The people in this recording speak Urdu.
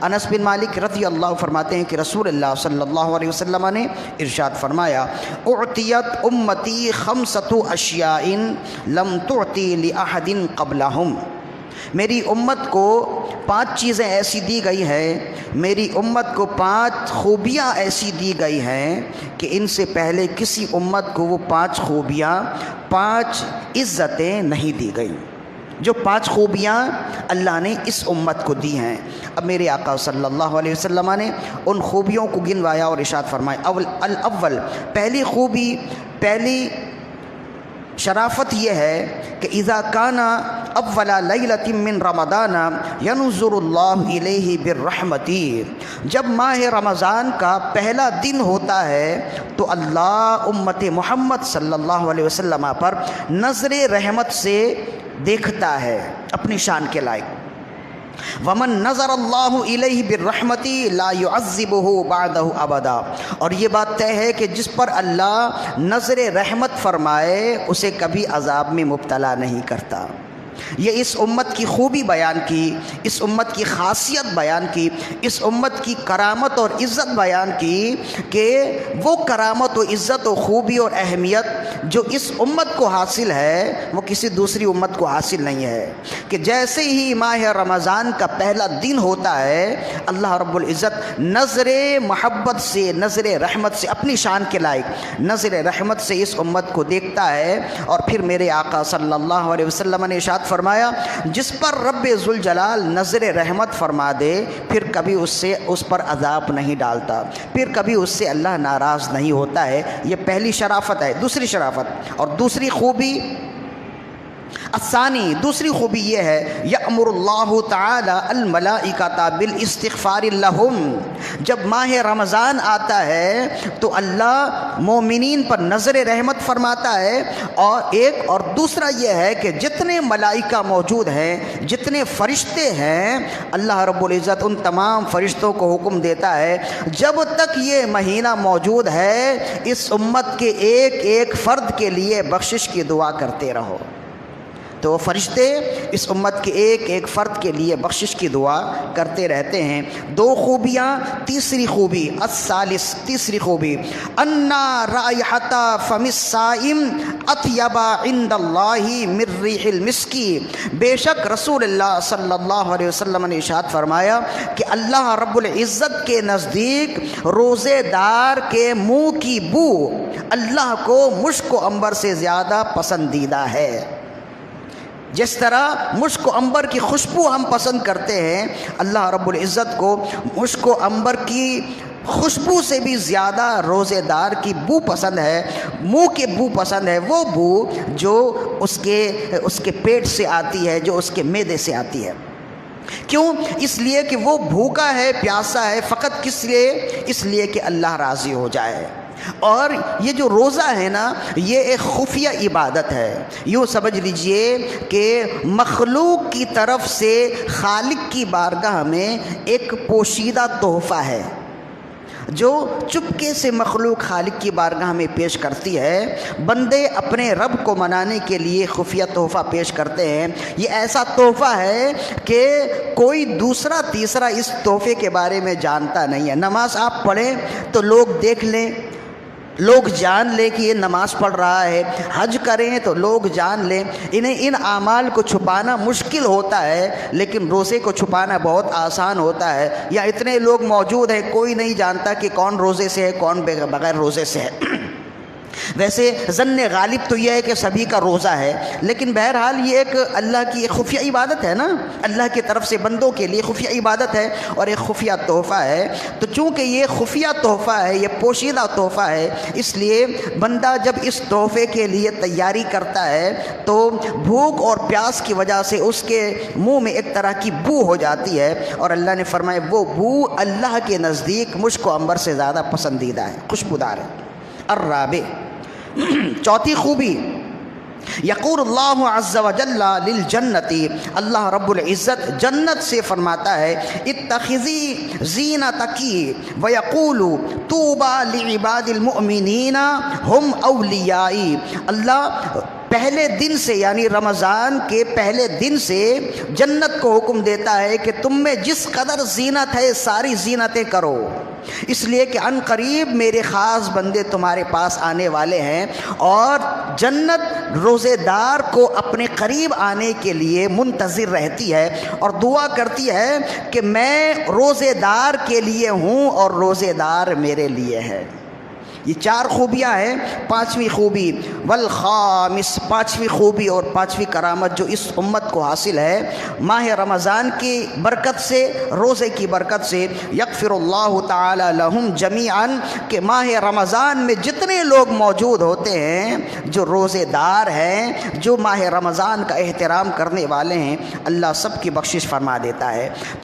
انس بن مالک رضی اللہ فرماتے ہیں کہ رسول اللہ صلی اللہ علیہ وسلم نے ارشاد فرمایا اعطیت امتی خمسۃ اشیاء لم تعطی لاحد قبلہم، میری امت کو 5 چیزیں ایسی دی گئی ہیں، میری امت کو 5 خوبیاں ایسی دی گئی ہیں کہ ان سے پہلے کسی امت کو وہ 5 خوبیاں 5 عزتیں نہیں دی گئیں، جو 5 خوبیاں اللہ نے اس امت کو دی ہیں۔ اب میرے آقا صلی اللہ علیہ وسلم نے ان خوبیوں کو گنوایا اور ارشاد فرمایا الاول، پہلی خوبی، پہلی شرافت یہ ہے کہ اذا کان اول لیلۃ من رمضان ینظر اللہ الیہ بالرحمۃ، جب ماہ رمضان کا پہلا دن ہوتا ہے تو اللہ امت محمد صلی اللہ علیہ وسلم پر نظر رحمت سے دیکھتا ہے اپنی شان کے لائق۔ ومن نظر اللہ الیہ بالرحمۃ لا يعذبہ بعدہ ابدا، اور یہ بات طے ہے کہ جس پر اللہ نظر رحمت فرمائے اسے کبھی عذاب میں مبتلا نہیں کرتا۔ یہ اس امت کی خوبی بیان کی، اس امت کی خاصیت بیان کی، اس امت کی کرامت اور عزت بیان کی کہ وہ کرامت و عزت و خوبی اور اہمیت جو اس امت کو حاصل ہے وہ کسی دوسری امت کو حاصل نہیں ہے، کہ جیسے ہی ماہ رمضان کا پہلا دن ہوتا ہے اللہ رب العزت نظر محبت سے، نظر رحمت سے، اپنی شان کے لائق نظر رحمت سے اس امت کو دیکھتا ہے۔ اور پھر میرے آقا صلی اللہ علیہ وسلم نے ارشاد فرمایا جس پر رب ذوالجلال نظر رحمت فرما دے پھر کبھی اس پر عذاب نہیں ڈالتا، پھر کبھی اس سے اللہ ناراض نہیں ہوتا ہے۔ یہ پہلی شرافت ہے۔ دوسری شرافت اور دوسری خوبی الثانی، دوسری خوبی یہ ہے یأمر اللہ تعالی الملائکۃ بالاستغفار لہم، جب ماہ رمضان آتا ہے تو اللہ مومنین پر نظر رحمت فرماتا ہے، اور دوسرا یہ ہے کہ جتنے ملائکہ موجود ہیں، جتنے فرشتے ہیں، اللہ رب العزت ان تمام فرشتوں کو حکم دیتا ہے جب تک یہ مہینہ موجود ہے اس امت کے ایک ایک فرد کے لیے بخشش کی دعا کرتے رہو۔ تو وہ فرشتے اس امت کے ایک ایک فرد کے لیے بخشش کی دعا کرتے رہتے ہیں۔ 2 خوبیاں۔ تیسری خوبی الثالث، تیسری خوبی ان رائحۃ فم الصائم اطیب عند اللہ من ریح المسک، بے شک رسول اللہ صلی اللہ علیہ وسلم نے ارشاد فرمایا کہ اللہ رب العزت کے نزدیک روزے دار کے منہ کی بو اللہ کو مشک و عنبر سے زیادہ پسندیدہ ہے۔ جس طرح مشک و عنبر کی خوشبو ہم پسند کرتے ہیں، اللہ رب العزت کو مشک و عنبر کی خوشبو سے بھی زیادہ روزے دار کی بو پسند ہے، منہ کی بو پسند ہے، وہ بو جو اس کے پیٹ سے آتی ہے، جو اس کے معدے سے آتی ہے۔ کیوں؟ اس لیے کہ وہ بھوکا ہے، پیاسا ہے، فقط کس لیے؟ اس لیے کہ اللہ راضی ہو جائے۔ اور یہ جو روزہ ہے نا، یہ ایک خفیہ عبادت ہے۔ یوں سمجھ لیجئے کہ مخلوق کی طرف سے خالق کی بارگاہ میں ایک پوشیدہ تحفہ ہے جو چپکے سے مخلوق خالق کی بارگاہ میں پیش کرتی ہے۔ بندے اپنے رب کو منانے کے لیے خفیہ تحفہ پیش کرتے ہیں۔ یہ ایسا تحفہ ہے کہ کوئی دوسرا تیسرا اس تحفے کے بارے میں جانتا نہیں ہے۔ نماز آپ پڑھیں تو لوگ دیکھ لیں، لوگ جان لیں کہ یہ نماز پڑھ رہا ہے، حج کریں تو لوگ جان لیں، انہیں ان اعمال کو چھپانا مشکل ہوتا ہے لیکن روزے کو چھپانا بہت آسان ہوتا ہے۔ یا اتنے لوگ موجود ہیں کوئی نہیں جانتا کہ کون روزے سے ہے کون بغیر روزے سے ہے۔ ویسے ظن غالب تو یہ ہے کہ سبھی کا روزہ ہے، لیکن بہرحال یہ ایک اللہ کی ایک خفیہ عبادت ہے نا، اللہ کی طرف سے بندوں کے لیے خفیہ عبادت ہے اور ایک خفیہ تحفہ ہے۔ تو چونکہ یہ خفیہ تحفہ ہے، یہ پوشیدہ تحفہ ہے، اس لیے بندہ جب اس تحفے کے لیے تیاری کرتا ہے تو بھوک اور پیاس کی وجہ سے اس کے منہ میں ایک طرح کی بو ہو جاتی ہے، اور اللہ نے فرمایا وہ بو اللہ کے نزدیک مشک و عنبر سے زیادہ پسندیدہ ہے، خوشبودار ہے۔ الرابع، چوتھی خوبی یقول اللہ عز وجل للجنتی، اللہ رب العزت جنت سے فرماتا ہے اتخذی زینتکی ویقول طوبی لعباد المؤمنین ہم اولیائی، اللہ پہلے دن سے یعنی رمضان کے پہلے دن سے جنت کو حکم دیتا ہے کہ تم میں جس قدر زینت ہے ساری زینتیں کرو، اس لیے کہ ان قریب میرے خاص بندے تمہارے پاس آنے والے ہیں، اور جنت روزے دار کو اپنے قریب آنے کے لیے منتظر رہتی ہے اور دعا کرتی ہے کہ میں روزے دار کے لیے ہوں اور روزے دار میرے لیے ہے۔ یہ چار خوبیاں ہیں۔ پانچویں خوبی والخامس، پانچویں خوبی اور پانچویں کرامت جو اس امت کو حاصل ہے ماہ رمضان کی برکت سے، روزے کی برکت سے، یغفر اللہ تعالی لہم جمیعا، کہ ماہ رمضان میں جتنے لوگ موجود ہوتے ہیں جو روزے دار ہیں، جو ماہ رمضان کا احترام کرنے والے ہیں، اللہ سب کی بخشش فرما دیتا ہے۔